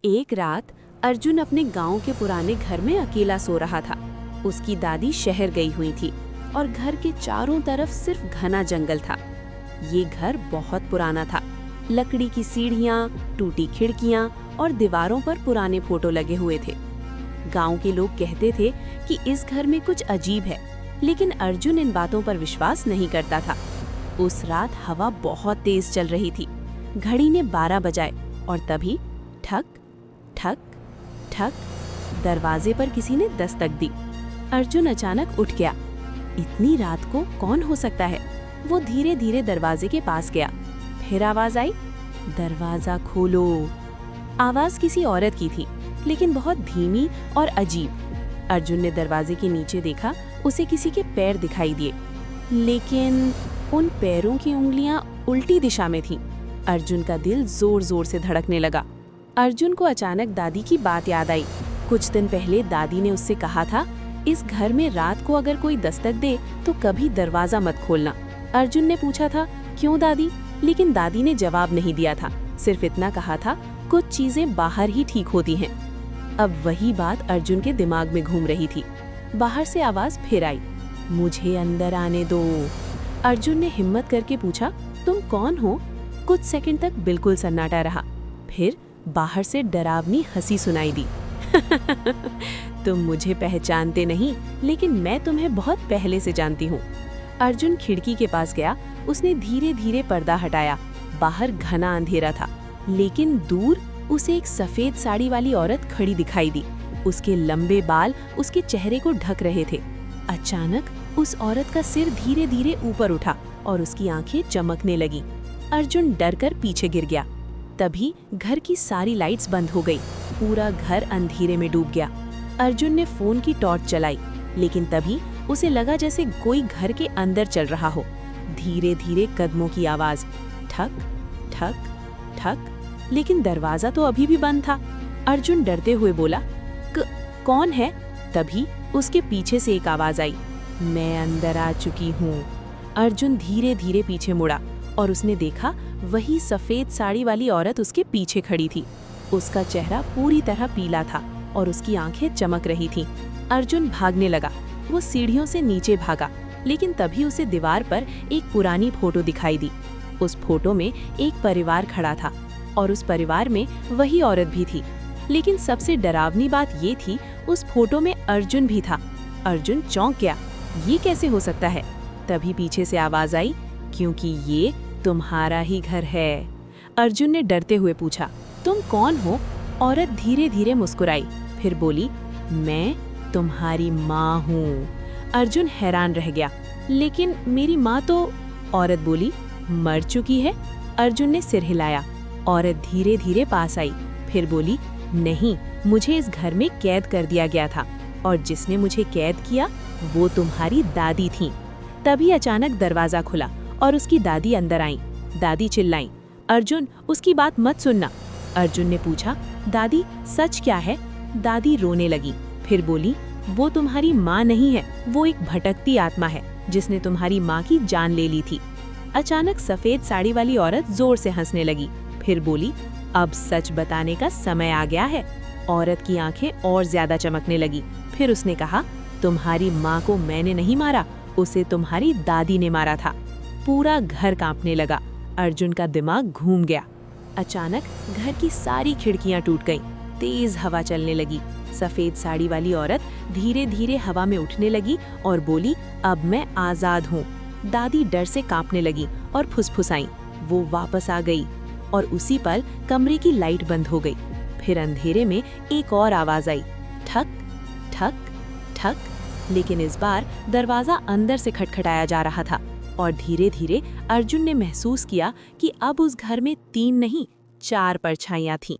एक रात अर्जुन अपने गांव के पुराने घर में अकेला सो रहा था। उसकी दादी शहर गई हुई थी और घर के चारों तरफ सिर्फ घना जंगल था। ये घर बहुत पुराना था। लकड़ी की सीढ़ियाँ, टूटी खिड़कियाँ और दीवारों पर पुराने फोटो लगे हुए थे। गांव के लोग कहते थे कि इस घर में कुछ अजीब है, लेकिन अर्जुन इन बातों पर विश्वास नहीं करता था। उस रात हवा बहुत तेज चल रही थी। घड़ी ने 12 बजाए और तभी ठक ठक ठक दरवाजे पर किसी ने दस्तक दी। अर्जुन अचानक उठ गया। इतनी रात को कौन हो सकता है? वो धीरे धीरे दरवाजे के पास गया। फिर आवाज आई, दरवाजा खोलो। आवाज किसी औरत की थी, लेकिन बहुत धीमी और अजीब। अर्जुन ने दरवाजे के नीचे देखा। उसे किसी के पैर दिखाई दिए, लेकिन उन पैरों की उंगलियां उल्टी दिशा में थीं। अर्जुन का दिल जोर जोर से धड़कने लगा। अर्जुन को अचानक दादी की बात याद आई। कुछ दिन पहले दादी ने उससे कहा था, इस घर में रात को अगर कोई दस्तक दे तो कभी दरवाजा मत खोलना। अर्जुन ने पूछा था, क्यों दादी? लेकिन दादी ने जवाब नहीं दिया था। सिर्फ इतना कहा था, कुछ चीजें बाहर ही ठीक होती हैं। अब वही बात अर्जुन के दिमाग में घूम रही थी। बाहर से आवाज फिर आई, मुझे अंदर आने दो। अर्जुन ने हिम्मत करके पूछा, तुम कौन हो? कुछ सेकंड तक बिल्कुल सन्नाटा रहा। फिर बाहर से डरावनी हंसी सुनाई दी। तुम मुझे पहचानते नहीं, लेकिन मैं तुम्हें बहुत पहले से जानती हूँ। अर्जुन खिड़की के पास गया। उसने धीरे धीरे पर्दा हटाया। बाहर घना अंधेरा था, लेकिन दूर उसे एक सफेद साड़ी वाली औरत खड़ी दिखाई दी। उसके लंबे बाल उसके चेहरे को ढक रहे थे। अचानक उस औरत का सिर धीरे धीरे ऊपर उठा और उसकी आंखें चमकने लगी। अर्जुन डरकर पीछे गिर गया। तभी घर की सारी लाइट्स बंद हो गई। पूरा घर अंधेरे में डूब गया। अर्जुन ने फोन की टॉर्च चलाई, लेकिन तभी उसे लगा जैसे कोई घर के अंदर चल रहा हो। धीरे धीरे कदमों की आवाज, ठक ठक ठक, लेकिन दरवाजा तो अभी भी बंद था। अर्जुन डरते हुए बोला, कौन है? तभी उसके पीछे से एक आवाज आई, मैं अंदर आ चुकी हूँ। अर्जुन धीरे धीरे पीछे मुड़ा और उसने देखा वही सफेद साड़ी वाली औरत उसके पीछे खड़ी थी। उसका चेहरा पूरी तरह पीला था और उसकी आंखें चमक रही थीं। अर्जुन भागने लगा। वो सीढ़ियों से नीचे भागा, लेकिन तभी उसे दीवार पर एक पुरानी फोटो दिखाई दी। उस फोटो में एक परिवार खड़ा था और उस परिवार में वही औरत भी थी। लेकिन सबसे डरावनी बात ये थी, उस फोटो में अर्जुन भी था। अर्जुन चौंक गया, ये कैसे हो सकता है? तभी पीछे से आवाज आई, क्योंकि ये तुम्हारा ही घर है। अर्जुन ने डरते हुए पूछा, तुम कौन हो? औरत धीरे धीरे मुस्कुराई, फिर बोली, मैं तुम्हारी माँ हूँ। अर्जुन हैरान रह गया, लेकिन मेरी माँ तो... औरत बोली, मर चुकी है। अर्जुन ने सिर हिलाया। औरत धीरे धीरे पास आई, फिर बोली, नहीं, मुझे इस घर में कैद कर दिया गया था और जिसने मुझे कैद किया वो तुम्हारी दादी थी। तभी अचानक दरवाजा खुला और उसकी दादी अंदर आई। दादी चिल्लाई, अर्जुन, उसकी बात मत सुनना। अर्जुन ने पूछा, दादी सच क्या है? दादी रोने लगी, फिर बोली, वो तुम्हारी माँ नहीं है, वो एक भटकती आत्मा है जिसने तुम्हारी माँ की जान ले ली थी। अचानक सफेद साड़ी वाली औरत जोर से हंसने लगी, फिर बोली, अब सच बताने का समय आ गया है। औरत की आंखें और ज्यादा चमकने लगी। फिर उसने कहा, तुम्हारी माँ को मैंने नहीं मारा, उसे तुम्हारी दादी ने मारा था। पूरा घर कांपने लगा। अर्जुन का दिमाग घूम गया। अचानक घर की सारी खिड़कियां टूट गईं। तेज हवा चलने लगी। सफेद साड़ी वाली औरत धीरे धीरे हवा में उठने लगी और बोली, अब मैं आजाद हूँ। दादी डर से कांपने लगी और फुसफुसाई। वो वापस आ गई और उसी पल कमरे की लाइट बंद हो गई। फिर अंधेरे में एक और आवाज आई, ठक ठक ठक, लेकिन इस बार दरवाजा अंदर से खटखटाया जा रहा था और धीरे धीरे अर्जुन ने महसूस किया कि अब उस घर में 3 नहीं 4 परछाइयां थीं।